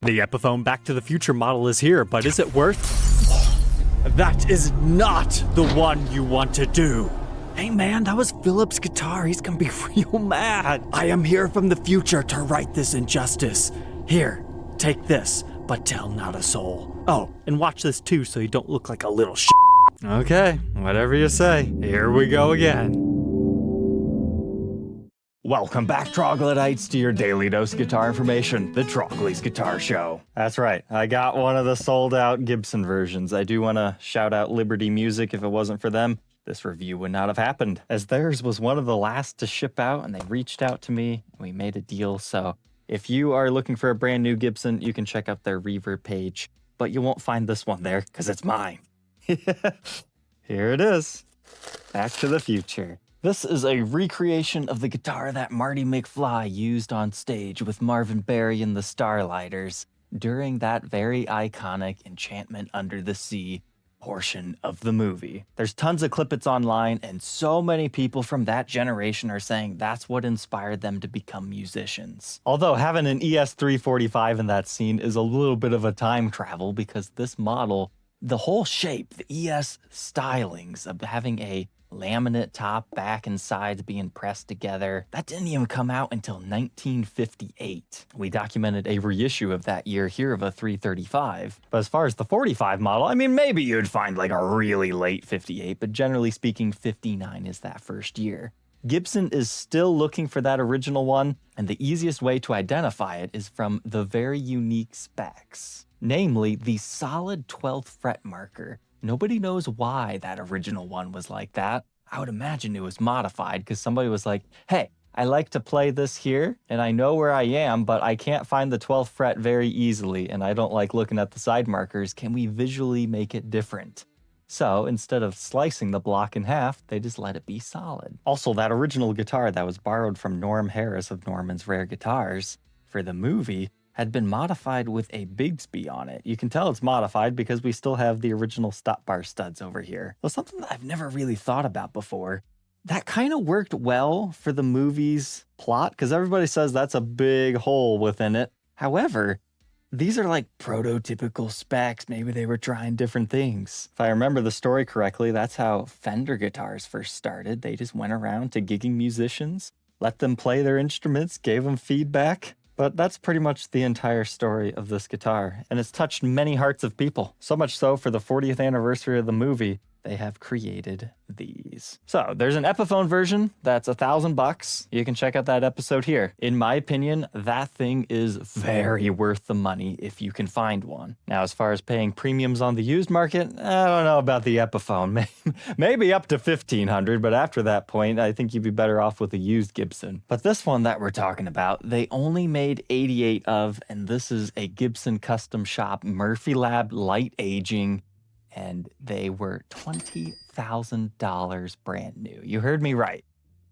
The Epiphone Back to the Future model is here, but is it worth? That is not the one you want to do. Hey man, that was Philip's guitar. He's gonna be real mad. I am here from the future to right this injustice. Here, take this, but tell not a soul. Oh, and watch this too so you don't look like a little shit. Okay, whatever you say. Here we go again. Welcome back, troglodytes, to your daily dose of guitar information, the Trogly's Guitar Show. That's right, I got one of the sold-out Gibson versions. I do want to shout out Liberty Music. If it wasn't for them, this review would not have happened, as theirs was one of the last to ship out, and they reached out to me, and we made a deal. So if you are looking for a brand new Gibson, you can check out their Reverb page, but you won't find this one there, because it's mine. Here it is, Back to the Future. This is a recreation of the guitar that Marty McFly used on stage with Marvin Berry and the Starlighters during that very iconic Enchantment Under the Sea portion of the movie. There's tons of clippets online, and so many people from that generation are saying that's what inspired them to become musicians. Although having an ES-345 in that scene is a little bit of a time travel, because this model, the whole shape, the ES stylings of having a laminate top, back, and sides being pressed together, that didn't even come out until 1958. We documented a reissue of that year here of a 335. But as far as the 45 model, I mean, maybe you'd find like a really late 58, but generally speaking, 59 is that first year. Gibson is still looking for that original one, and the easiest way to identify it is from the very unique specs, namely the solid 12th fret marker. Nobody knows why that original one was like that. I would imagine it was modified because somebody was like, hey, I like to play this here, and I know where I am, but I can't find the 12th fret very easily, and I don't like looking at the side markers. Can we visually make it different? So instead of slicing the block in half, they just let it be solid. Also, that original guitar that was borrowed from Norm Harris of Norman's Rare Guitars for the movie had been modified with a Bigsby on it. You can tell it's modified because we still have the original stop bar studs over here. So something that I've never really thought about before, that kind of worked well for the movie's plot, because everybody says that's a big hole within it. However, these are like prototypical specs. Maybe they were trying different things. If I remember the story correctly, that's how Fender guitars first started. They just went around to gigging musicians, let them play their instruments, gave them feedback. But that's pretty much the entire story of this guitar, and it's touched many hearts of people. So much so, for the 40th anniversary of the movie, they have created these. So there's an Epiphone version that's $1,000. You can check out that episode here. In my opinion, that thing is very worth the money if you can find one. Now, as far as paying premiums on the used market, I don't know about the Epiphone. Maybe up to $1,500, but after that point, I think you'd be better off with a used Gibson. But this one that we're talking about, they only made 88 of, and this is a Gibson Custom Shop Murphy Lab light aging, and they were $20,000 brand new. You heard me right.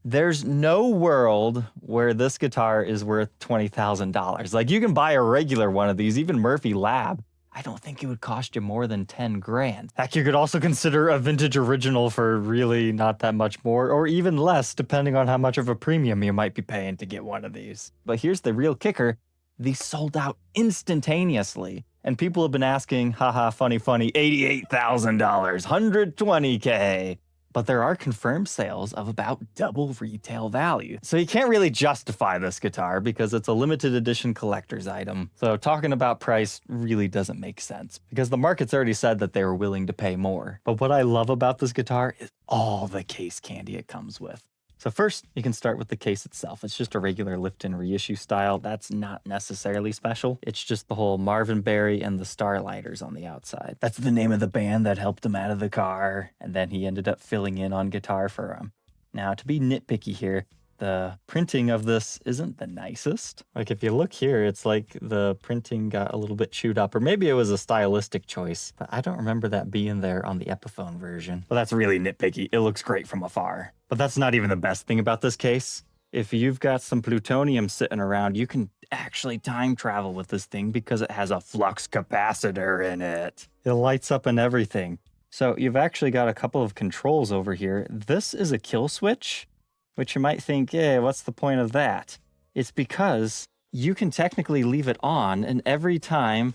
There's no world where this guitar is worth $20,000. Like, you can buy a regular one of these, even Murphy Lab. I don't think it would cost you more than 10 grand. Heck, you could also consider a vintage original for really not that much more, or even less, depending on how much of a premium you might be paying to get one of these. But here's the real kicker. These sold out instantaneously. And people have been asking, haha, funny, $88,000, $120K. But there are confirmed sales of about double retail value. So you can't really justify this guitar because it's a limited edition collector's item. So talking about price really doesn't make sense because the market's already said that they were willing to pay more. But what I love about this guitar is all the case candy it comes with. So first, you can start with the case itself. It's just a regular lift-in reissue style. That's not necessarily special. It's just the whole Marvin Berry and the Starlighters on the outside. That's the name of the band that helped him out of the car, and then he ended up filling in on guitar for him. Now, to be nitpicky here, the printing of this isn't the nicest. Like, if you look here, it's like the printing got a little bit chewed up, or maybe it was a stylistic choice, but I don't remember that being there on the Epiphone version. Well, that's really nitpicky. It looks great from afar. But that's not even the best thing about this case. If you've got some plutonium sitting around, you can actually time travel with this thing because it has a flux capacitor in it. It lights up and everything. So you've actually got a couple of controls over here. This is a kill switch, which you might think, what's the point of that? It's because you can technically leave it on, and every time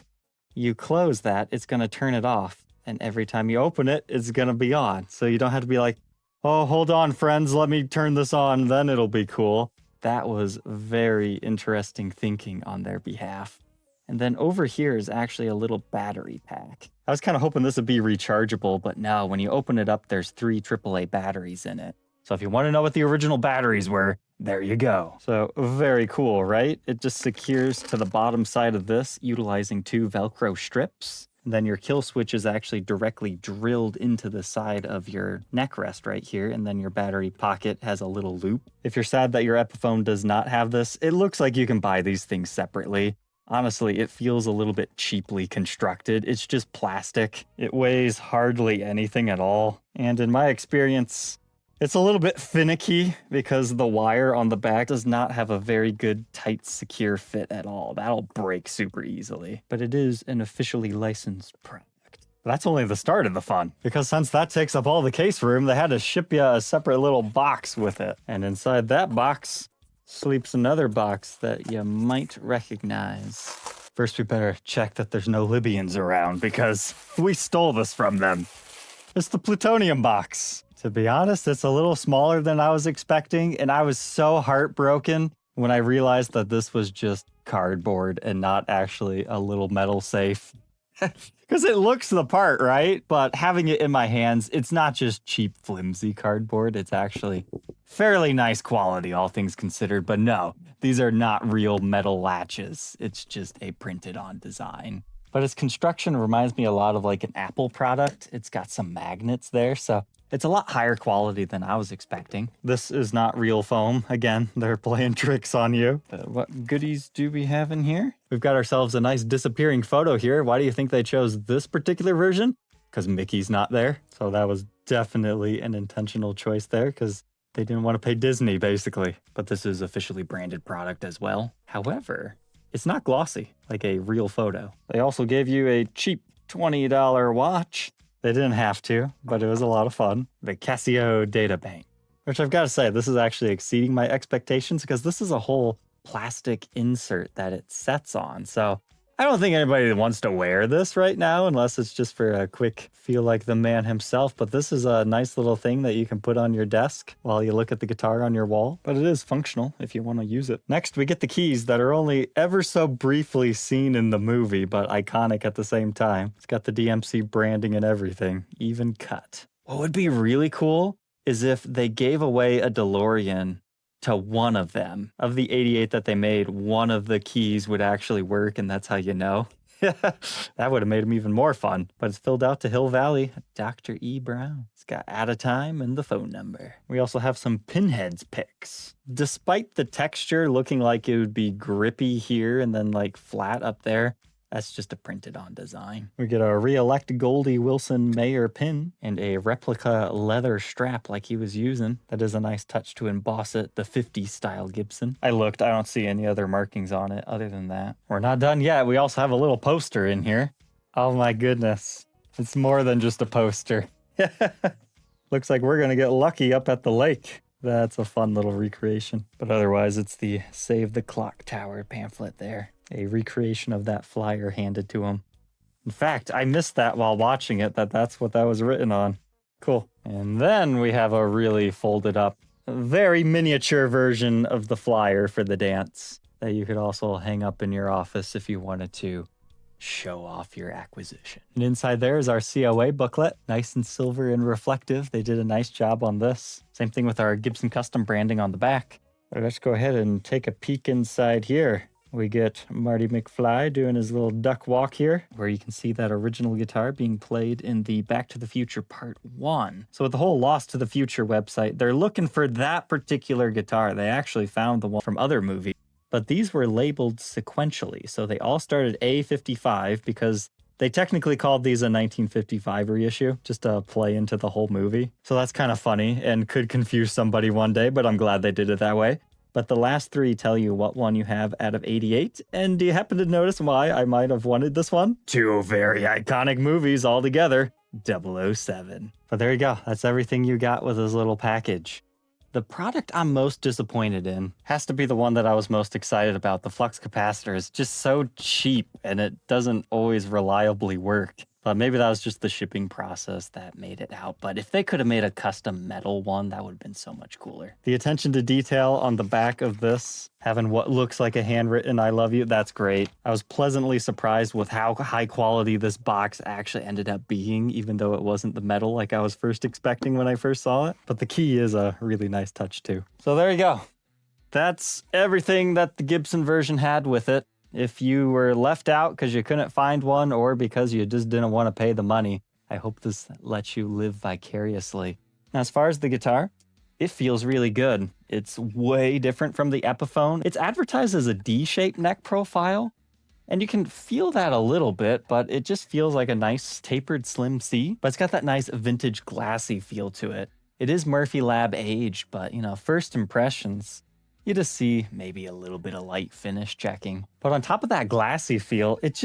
you close that, it's going to turn it off. And every time you open it, it's going to be on. So you don't have to be like, oh, hold on, friends, let me turn this on, then it'll be cool. That was very interesting thinking on their behalf. And then over here is actually a little battery pack. I was kind of hoping this would be rechargeable, but no, when you open it up, there's 3 AAA batteries in it. So if you want to know what the original batteries were, there you go. So very cool, right? It just secures to the bottom side of this utilizing 2 Velcro strips. And then your kill switch is actually directly drilled into the side of your neck rest right here. And then your battery pocket has a little loop. If you're sad that your Epiphone does not have this, it looks like you can buy these things separately. Honestly, it feels a little bit cheaply constructed. It's just plastic. It weighs hardly anything at all. And in my experience, it's a little bit finicky because the wire on the back does not have a very good, tight, secure fit at all. That'll break super easily. But it is an officially licensed product. That's only the start of the fun, because since that takes up all the case room, they had to ship you a separate little box with it. And inside that box sleeps another box that you might recognize. First, we better check that there's no Libyans around, because we stole this from them. It's the plutonium box. To be honest, it's a little smaller than I was expecting, and I was so heartbroken when I realized that this was just cardboard and not actually a little metal safe. Because it looks the part, right? But having it in my hands, it's not just cheap, flimsy cardboard. It's actually fairly nice quality, all things considered. But no, these are not real metal latches. It's just a printed-on design. But its construction reminds me a lot of like an Apple product. It's got some magnets there, so it's a lot higher quality than I was expecting. This is not real foam. Again, they're playing tricks on you. What goodies do we have in here? We've got ourselves a nice disappearing photo here. Why do you think they chose this particular version? Because Mickey's not there. So that was definitely an intentional choice there, because they didn't want to pay Disney, basically. But this is officially branded product as well. However, it's not glossy like a real photo. They also gave you a cheap $20 watch. They didn't have to, but it was a lot of fun. The Casio Data Bank, which I've got to say, this is actually exceeding my expectations, because this is a whole plastic insert that it sets on. So I don't think anybody wants to wear this right now, unless it's just for a quick feel like the man himself. But this is a nice little thing that you can put on your desk while you look at the guitar on your wall. But it is functional if you want to use it. Next, we get the keys that are only ever so briefly seen in the movie, but iconic at the same time. It's got the DMC branding and everything, even cut. What would be really cool is if they gave away a DeLorean to one of them. Of the 88 that they made, one of the keys would actually work, and that's how you know. That would have made them even more fun. But it's filled out to Hill Valley, Dr. E. Brown. It's got at a time and the phone number. We also have some Pinheads picks. Despite the texture looking like it would be grippy here and then like flat up there, that's just a printed-on design. We get a re-elect Goldie Wilson Mayer pin and a replica leather strap like he was using. That is a nice touch to emboss it, the 50s style Gibson. I looked, I don't see any other markings on it other than that. We're not done yet. We also have a little poster in here. Oh my goodness. It's more than just a poster. Looks like we're gonna get lucky up at the lake. That's a fun little recreation. But otherwise, it's the Save the Clock Tower pamphlet there. A recreation of that flyer handed to him. In fact, I missed that while watching it, that's what that was written on. Cool. And then we have a really folded up, very miniature version of the flyer for the dance that you could also hang up in your office if you wanted to show off your acquisition. And inside there is our COA booklet, nice and silver and reflective. They did a nice job on this. Same thing with our Gibson Custom branding on the back. Let's go ahead and take a peek inside here. We get Marty McFly doing his little duck walk here, where you can see that original guitar being played in the Back to the Future Part 1. So with the whole Lost to the Future website, they're looking for that particular guitar. They actually found the one from other movies, but these were labeled sequentially. So they all started A55 because they technically called these a 1955 reissue, just to play into the whole movie. So that's kind of funny and could confuse somebody one day, but I'm glad they did it that way. But the last 3 tell you what one you have out of 88. And do you happen to notice why I might have wanted this one? 2 very iconic movies all together. 007. But there you go. That's everything you got with this little package. The product I'm most disappointed in has to be the one that I was most excited about. The flux capacitor is just so cheap and it doesn't always reliably work. But maybe that was just the shipping process that made it out. But if they could have made a custom metal one, that would have been so much cooler. The attention to detail on the back of this, having what looks like a handwritten I love you, that's great. I was pleasantly surprised with how high quality this box actually ended up being, even though it wasn't the metal like I was first expecting when I first saw it. But the key is a really nice touch too. So there you go. That's everything that the Gibson version had with it. If you were left out because you couldn't find one or because you just didn't want to pay the money, I hope this lets you live vicariously. Now, as far as the guitar, it feels really good. It's way different from the Epiphone. It's advertised as a D-shaped neck profile, and you can feel that a little bit, but it just feels like a nice tapered slim C. But it's got that nice vintage glassy feel to it. It is Murphy Lab aged, but first impressions, you just see maybe a little bit of light finish checking. But on top of that glassy feel, it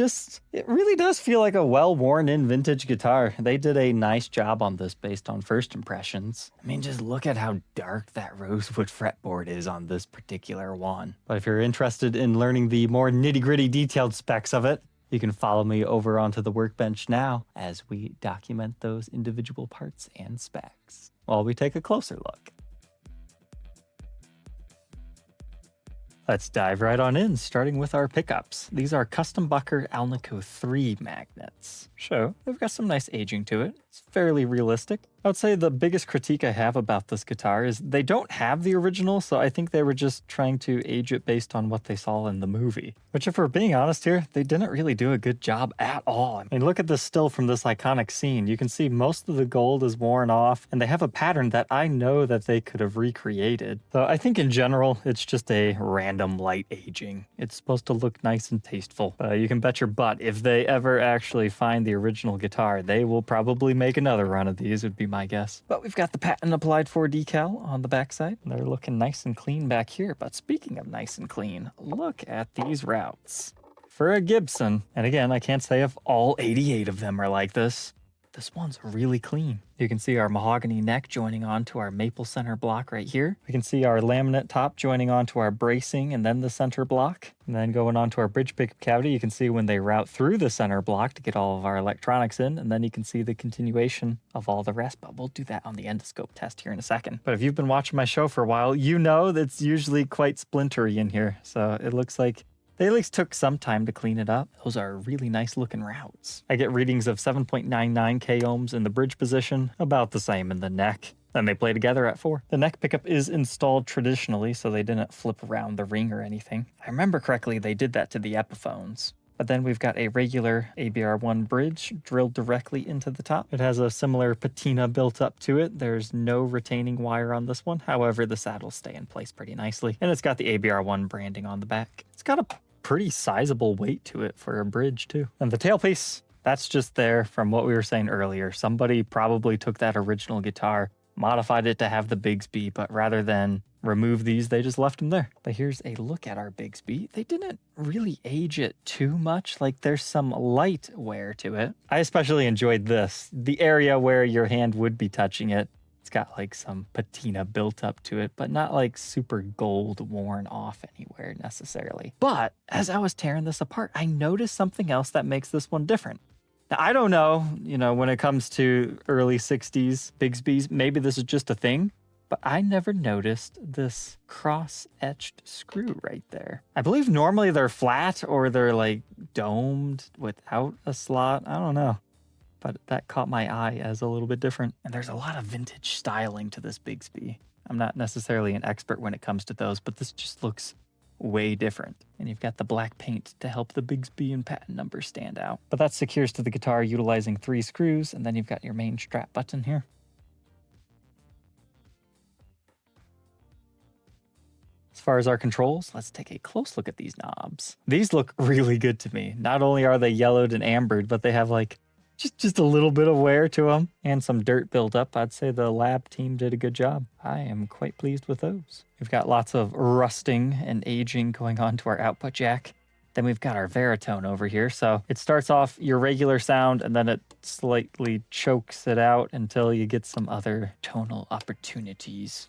really does feel like a well-worn in vintage guitar. They did a nice job on this based on first impressions. I mean, just look at how dark that rosewood fretboard is on this particular one. But if you're interested in learning the more nitty-gritty detailed specs of it, you can follow me over onto the Workbench now as we document those individual parts and specs while we take a closer look. Let's dive right on in, starting with our pickups. These are custom Bucker Alnico 3 magnets. So they've got some nice aging to it. It's fairly realistic. I would say the biggest critique I have about this guitar is they don't have the original, so I think they were just trying to age it based on what they saw in the movie. Which, if we're being honest here, they didn't really do a good job at all. I mean, look at this still from this iconic scene. You can see most of the gold is worn off, and they have a pattern that I know that they could have recreated. So I think in general, it's just a random light aging. It's supposed to look nice and tasteful. You can bet your butt if they ever actually find the original guitar, they will probably make another run of these, would be my guess. But we've got the patent applied for decal on the backside. They're looking nice and clean back here. But speaking of nice and clean, look at these routes. For a Gibson, and again, I can't say if all 88 of them are like this, this one's really clean. You can see our mahogany neck joining onto our maple center block right here. We can see our laminate top joining onto our bracing and then the center block. And then going onto our bridge pickup cavity, you can see when they route through the center block to get all of our electronics in, and then you can see the continuation of all the rest, but we'll do that on the endoscope test here in a second. But if you've been watching my show for a while, you know that it's usually quite splintery in here. So it looks like they at least took some time to clean it up. Those are really nice looking routes. I get readings of 7.99 k ohms in the bridge position, about the same in the neck. Then they play together at 4. The neck pickup is installed traditionally, so they didn't flip around the ring or anything. I remember correctly, they did that to the Epiphones. But then we've got a regular ABR1 bridge drilled directly into the top. It has a similar patina built up to it. There's no retaining wire on this one. However, the saddles stay in place pretty nicely. And it's got the ABR1 branding on the back. It's got a pretty sizable weight to it for a bridge too. And the tailpiece, that's just there from what we were saying earlier. Somebody probably took that original guitar, modified it to have the Bigsby, but rather than remove these, they just left them there. But here's a look at our Bigsby. They didn't really age it too much. Like, there's some light wear to it. I especially enjoyed this. The area where your hand would be touching it, it's got like some patina built up to it, but not like super gold worn off anywhere necessarily. But as I was tearing this apart, I noticed something else that makes this one different. Now, I don't know, when it comes to early 60s Bigsbys, maybe this is just a thing, but I never noticed this cross-etched screw right there. I believe normally they're flat or they're like domed without a slot. I don't know. But that caught my eye as a little bit different. And there's a lot of vintage styling to this Bigsby. I'm not necessarily an expert when it comes to those, but this just looks way different. And you've got the black paint to help the Bigsby and patent number stand out. But that secures to the guitar utilizing 3 screws, and then you've got your main strap button here. As far as our controls, let's take a close look at these knobs. These look really good to me. Not only are they yellowed and ambered, but they have like just a little bit of wear to them and some dirt buildup. I'd say the lab team did a good job. I am quite pleased with those. We've got lots of rusting and aging going on to our output jack. Then we've got our Varitone over here. So it starts off your regular sound and then it slightly chokes it out until you get some other tonal opportunities.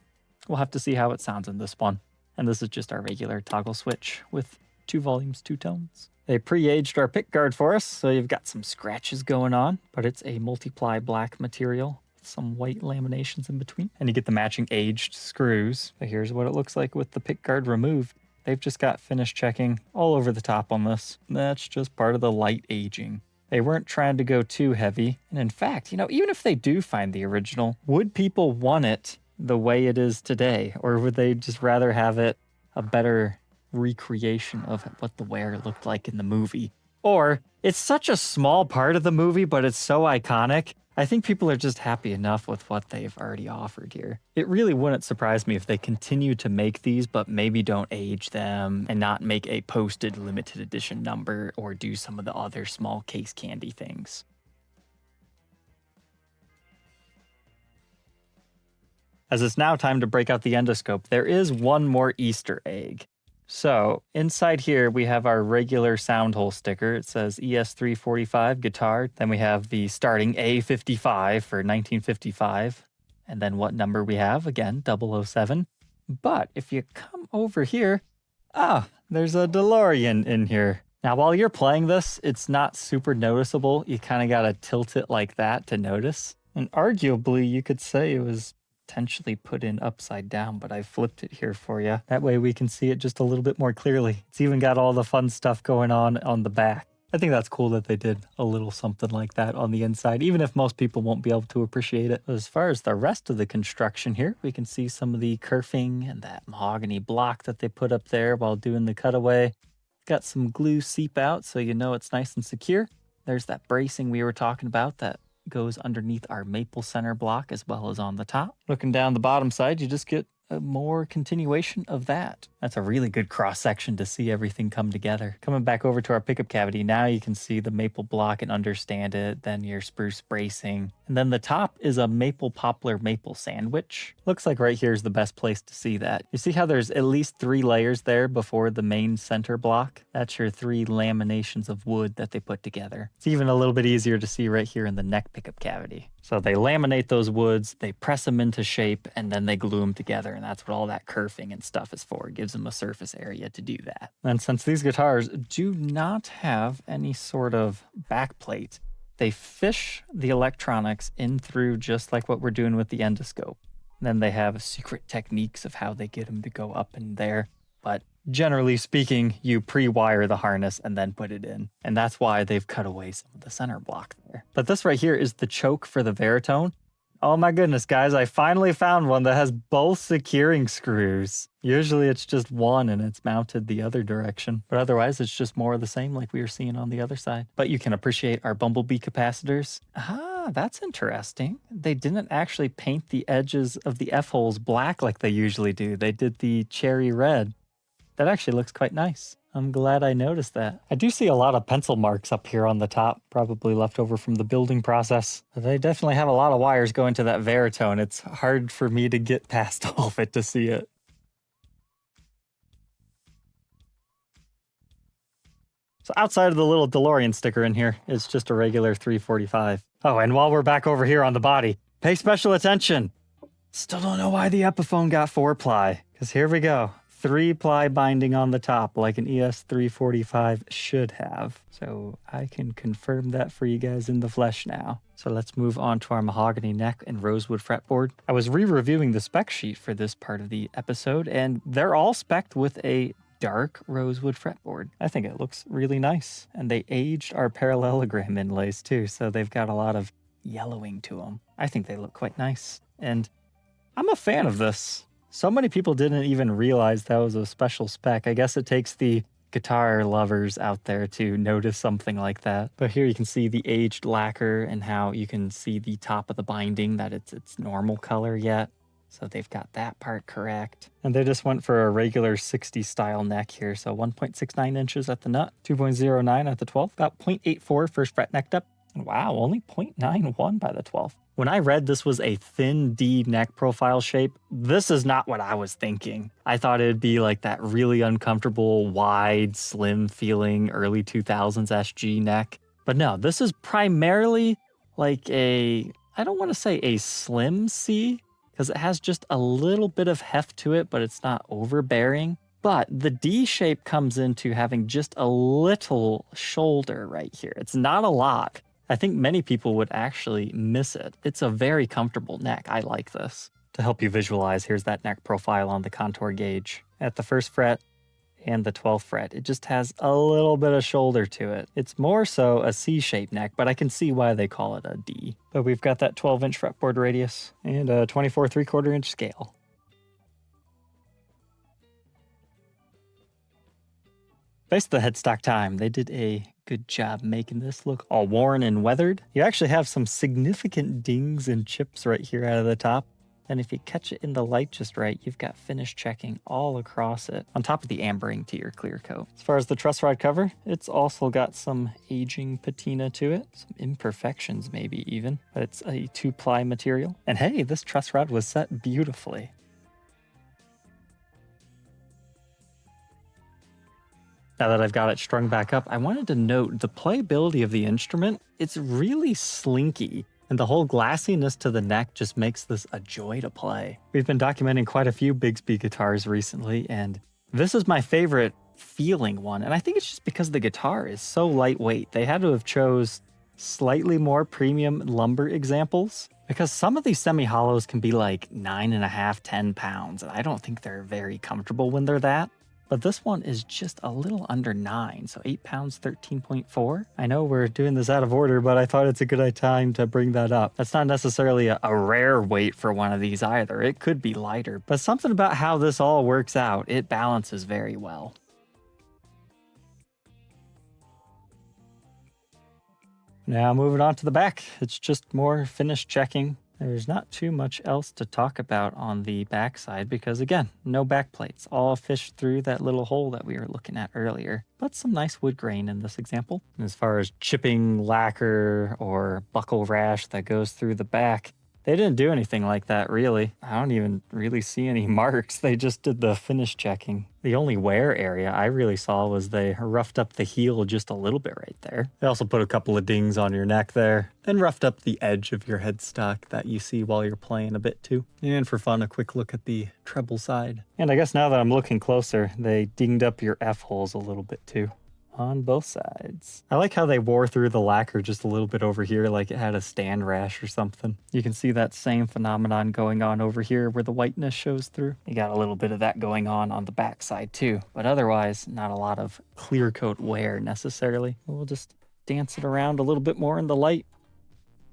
We'll have to see how it sounds in this one. And this is just our regular toggle switch with 2 volumes, 2 tones. They pre-aged our pickguard for us, so you've got some scratches going on, but it's a multiply black material with some white laminations in between. And you get the matching aged screws. But here's what it looks like with the pickguard removed. They've just got finish checking all over the top on this. That's just part of the light aging. They weren't trying to go too heavy. And in fact, even if they do find the original, would people want it the way it is today? Or would they just rather have it a better recreation of what the wear looked like in the movie? Or it's such a small part of the movie, but it's so iconic. I think people are just happy enough with what they've already offered here. It really wouldn't surprise me if they continue to make these, but maybe don't age them and not make a posted limited edition number or do some of the other small case candy things. As it's now time to break out the endoscope, there is one more Easter egg. So inside here, we have our regular sound hole sticker. It says ES-345 guitar. Then we have the starting A55 for 1955. And then what number we have? Again, 007. But if you come over here, there's a DeLorean in here. Now, while you're playing this, it's not super noticeable. You kind of got to tilt it like that to notice. And arguably, you could say it was potentially put in upside down, but I flipped it here for you. That way we can see it just a little bit more clearly. It's even got all the fun stuff going on the back. I think that's cool that they did a little something like that on the inside, even if most people won't be able to appreciate it. As far as the rest of the construction here, we can see some of the kerfing and that mahogany block that they put up there while doing the cutaway. Got some glue seep out so you know it's nice and secure. There's that bracing we were talking about that goes underneath our maple center block as well as on the top. Looking down the bottom side, you just get a more continuation of that. That's a really good cross section to see everything come together. Coming back over to our pickup cavity, now you can see the maple block and understand it, then your spruce bracing. And then the top is a maple poplar maple sandwich. Looks like right here is the best place to see that. You see how there's at least 3 layers there before the main center block? That's your 3 laminations of wood that they put together. It's even a little bit easier to see right here in the neck pickup cavity. So they laminate those woods, they press them into shape, and then they glue them together. And that's what all that kerfing and stuff is for. It gives them a surface area to do that. And since these guitars do not have any sort of backplate, they fish the electronics in through just like what we're doing with the endoscope. And then they have secret techniques of how they get them to go up in there. But generally speaking, you pre-wire the harness and then put it in. And that's why they've cut away some of the center block there. But this right here is the choke for the Varitone. Oh my goodness, guys, I finally found one that has both securing screws. Usually it's just one and it's mounted the other direction. But otherwise, it's just more of the same like we were seeing on the other side. But you can appreciate our bumblebee capacitors. That's interesting. They didn't actually paint the edges of the F-holes black like they usually do. They did the cherry red. That actually looks quite nice. I'm glad I noticed that. I do see a lot of pencil marks up here on the top, probably left over from the building process. They definitely have a lot of wires going to that Varitone. It's hard for me to get past all of it to see it. So outside of the little DeLorean sticker in here, it's just a regular 345. Oh, and while we're back over here on the body, pay special attention. Still don't know why the Epiphone got 4-ply, because here we go. 3-ply binding on the top like an ES-345 should have. So I can confirm that for you guys in the flesh now. So let's move on to our mahogany neck and rosewood fretboard. I was re-reviewing the spec sheet for this part of the episode, and they're all spec'd with a dark rosewood fretboard. I think it looks really nice. And they aged our parallelogram inlays too, so they've got a lot of yellowing to them. I think they look quite nice. And I'm a fan of this. So many people didn't even realize that was a special spec. I guess it takes the guitar lovers out there to notice something like that. But here you can see the aged lacquer and how you can see the top of the binding, that it's its normal color yet. So they've got that part correct. And they just went for a regular 60 style neck here. So 1.69 inches at the nut, 2.09 at the 12th, about 0.84 first fret necked up. And wow, only 0.91 by the 12th. When I read this was a thin D neck profile shape, this is not what I was thinking. I thought it'd be like that really uncomfortable, wide, slim feeling early 2000s SG neck. But no, this is primarily like I don't want to say a slim C, because it has just a little bit of heft to it, but it's not overbearing. But the D shape comes into having just a little shoulder right here. It's not a lot. I think many people would actually miss it. It's a very comfortable neck. I like this. To help you visualize, here's that neck profile on the contour gauge. At the 1st fret and the 12th fret, it just has a little bit of shoulder to it. It's more so a C-shaped neck, but I can see why they call it a D. But we've got that 12-inch fretboard radius and a 24 3/4-inch scale. Based the headstock time, they did a good job making this look all worn and weathered. You actually have some significant dings and chips right here out of the top. And if you catch it in the light just right, you've got finish checking all across it, on top of the ambering to your clear coat. As far as the truss rod cover, it's also got some aging patina to it, some imperfections maybe even, but it's a 2-ply material. And hey, this truss rod was set beautifully. Now that I've got it strung back up, I wanted to note the playability of the instrument. It's really slinky, and the whole glassiness to the neck just makes this a joy to play. We've been documenting quite a few Bigsby guitars recently, and this is my favorite feeling one. And I think it's just because the guitar is so lightweight. They had to have chose slightly more premium lumber examples, because some of these semi-hollows can be like 9.5, 10 pounds, and I don't think they're very comfortable when they're that. But this one is just a little under 9, so 8 pounds, 13.4. I know we're doing this out of order, but I thought it's a good time to bring that up. That's not necessarily a rare weight for one of these either. It could be lighter, but something about how this all works out, it balances very well. Now moving on to the back, it's just more finish checking. There's not too much else to talk about on the back side because, again, no back plates, all fished through that little hole that we were looking at earlier. But some nice wood grain in this example. And as far as chipping, lacquer, or buckle rash that goes through the back, they didn't do anything like that, really. I don't even really see any marks. They just did the finish checking. The only wear area I really saw was they roughed up the heel just a little bit right there. They also put a couple of dings on your neck there and roughed up the edge of your headstock that you see while you're playing a bit too. And for fun, a quick look at the treble side. And I guess now that I'm looking closer, they dinged up your F-holes a little bit too. On both sides. I like how they wore through the lacquer just a little bit over here like it had a stand rash or something. You can see that same phenomenon going on over here where the whiteness shows through. You got a little bit of that going on the back side too, but otherwise not a lot of clear coat wear necessarily. We'll just dance it around a little bit more in the light.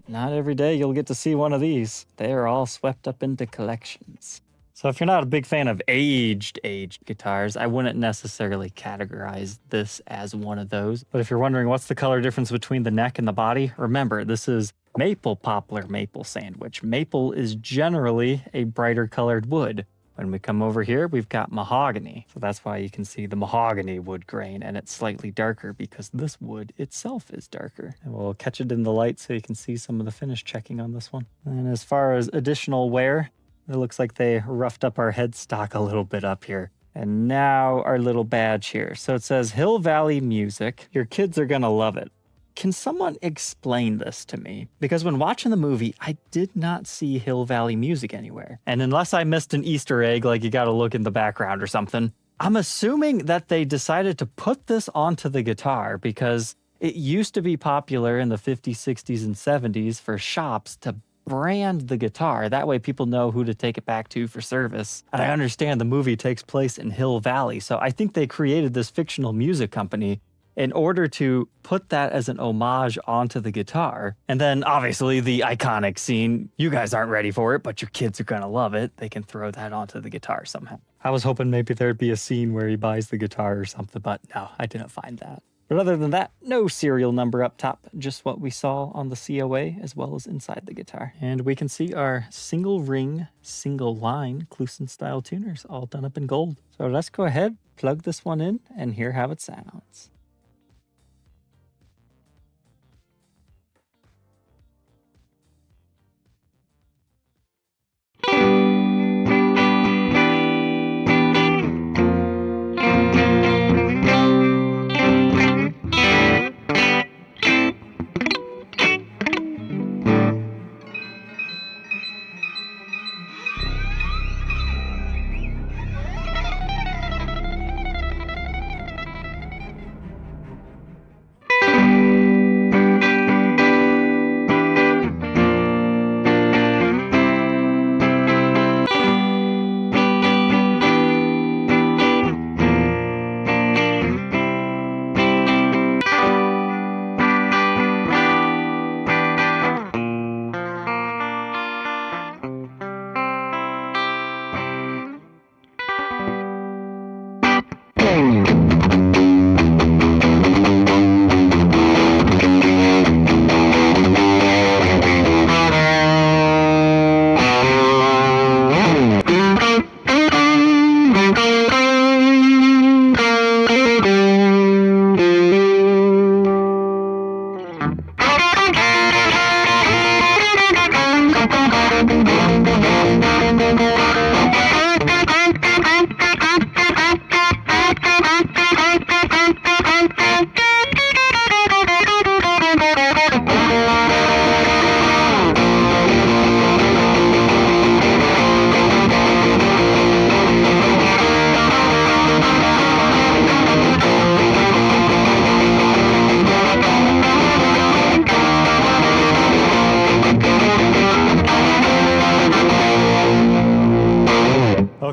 Not every day you'll get to see one of these. They are all swept up into collections. So if you're not a big fan of aged guitars, I wouldn't necessarily categorize this as one of those. But if you're wondering what's the color difference between the neck and the body, remember this is maple, poplar, maple sandwich. Maple is generally a brighter colored wood. When we come over here, we've got mahogany. So that's why you can see the mahogany wood grain, and it's slightly darker because this wood itself is darker. And we'll catch it in the light so you can see some of the finish checking on this one. And as far as additional wear, it looks like they roughed up our headstock a little bit up here. And now our little badge here. So it says Hill Valley Music. Your kids are gonna love it. Can someone explain this to me? Because when watching the movie, I did not see Hill Valley Music anywhere. And unless I missed an Easter egg, like you gotta look in the background or something, I'm assuming that they decided to put this onto the guitar because it used to be popular in the 50s, 60s, and 70s for shops to brand the guitar. That way people know who to take it back to for service. And I understand the movie takes place in Hill Valley, so I think they created this fictional music company in order to put that as an homage onto the guitar. And then obviously the iconic scene, you guys aren't ready for it, but your kids are gonna love it. They can throw that onto the guitar somehow. I was hoping maybe there'd be a scene where he buys the guitar or something, but no, I didn't find that. But other than that, no serial number up top, just what we saw on the COA as well as inside the guitar. And we can see our single ring, single line Kluson style tuners all done up in gold. So let's go ahead, plug this one in, and hear how it sounds.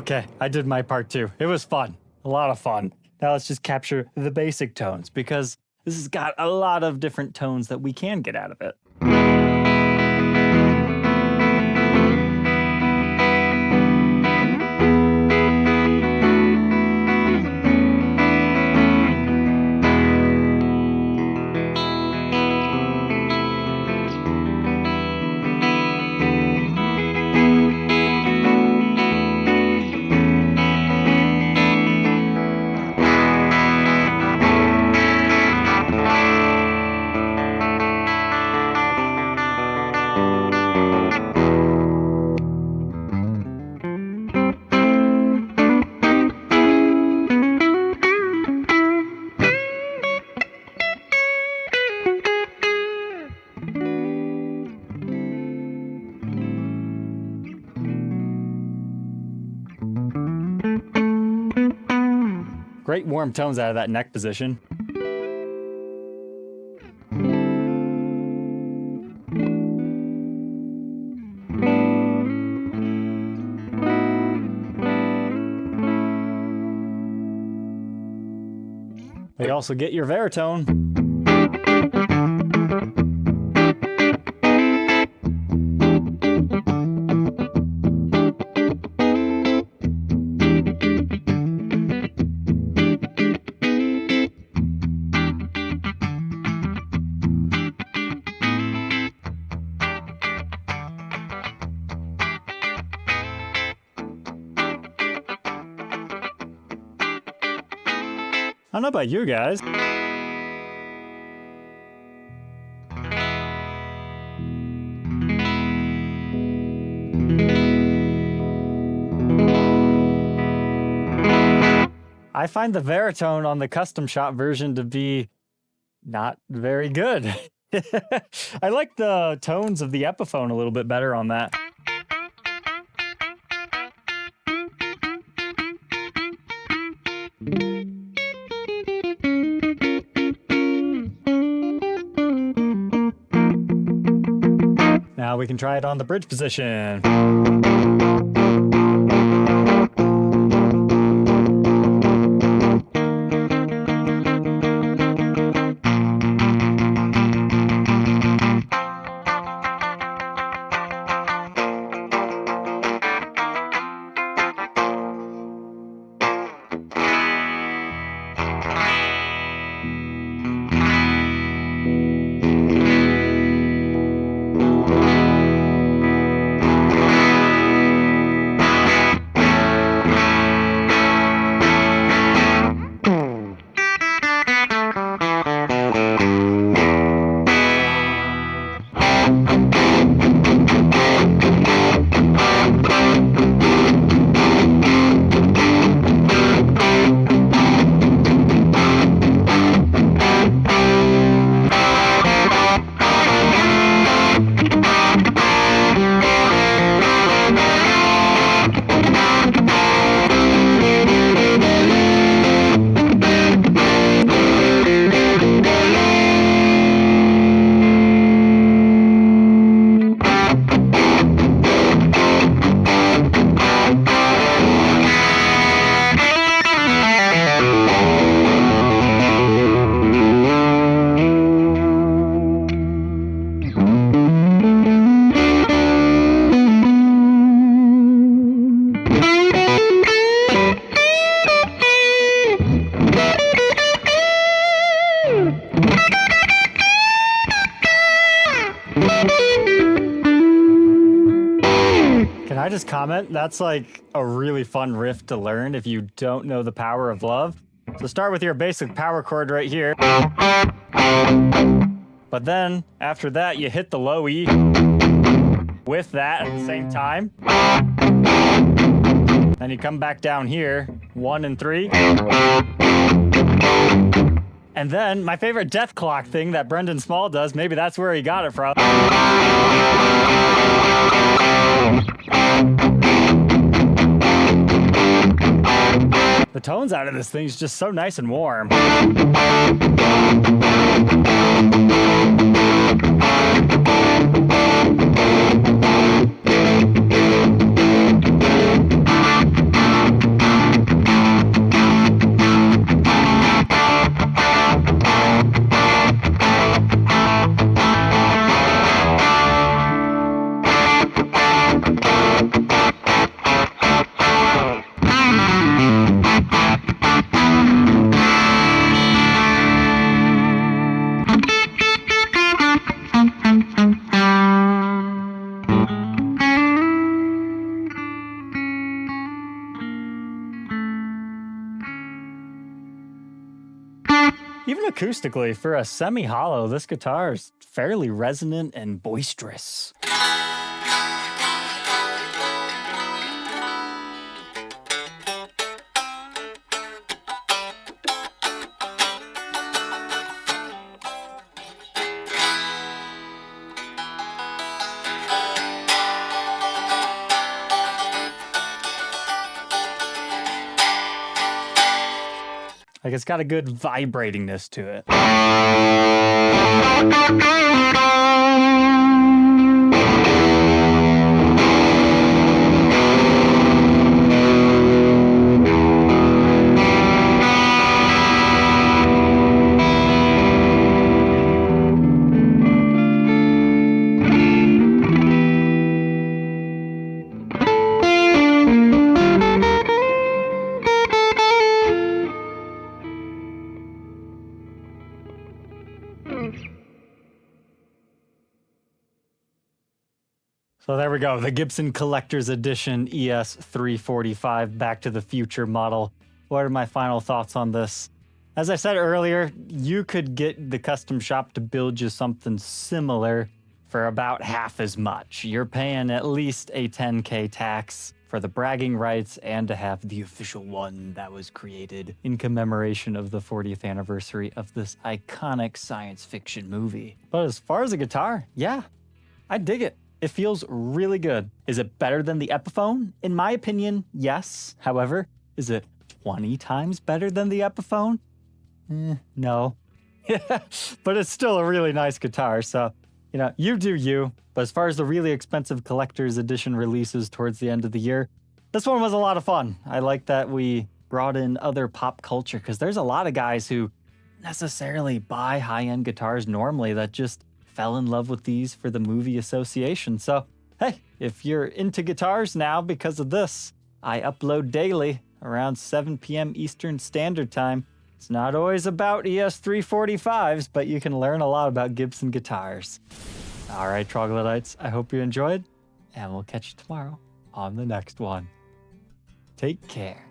Okay, I did my part too. It was fun. A lot of fun. Now let's just capture the basic tones, because this has got a lot of different tones that we can get out of it. Great warm tones out of that neck position. They also get your Varitone. I don't know about you guys. I find the Varitone on the custom shop version to be not very good. I like the tones of the Epiphone a little bit better on that. Now we can try it on the bridge position. Can I just comment? That's like a really fun riff to learn if you don't know the power of love. So start with your basic power chord right here. But then, after that, you hit the low E with that at the same time. Then you come back down here, 1 and 3. And then, my favorite death clock thing that Brendan Small does, maybe that's where he got it from. The tones out of this thing is just so nice and warm. acoustically, for a semi-hollow, this guitar is fairly resonant and boisterous. Like, it's got a good vibratingness to it. So there we go, the Gibson Collector's Edition ES-345 Back to the Future model. What are my final thoughts on this? As I said earlier, you could get the custom shop to build you something similar for about half as much. You're paying at least a $10K tax for the bragging rights and to have the official one that was created in commemoration of the 40th anniversary of this iconic science fiction movie. But as far as a guitar, yeah, I dig it. It feels really good. Is it better than the Epiphone? In my opinion, yes. However, is it 20 times better than the Epiphone? No. But it's still a really nice guitar, so, you know, you do you. But as far as the really expensive collector's edition releases towards the end of the year, this one was a lot of fun. I like that we brought in other pop culture, because there's a lot of guys who necessarily buy high-end guitars normally that just fell in love with these for the movie association. So, hey, if you're into guitars now because of this, I upload daily around 7 p.m. Eastern Standard Time. It's not always about ES-345s, but you can learn a lot about Gibson guitars. All right, troglodytes, I hope you enjoyed, and we'll catch you tomorrow on the next one. Take care.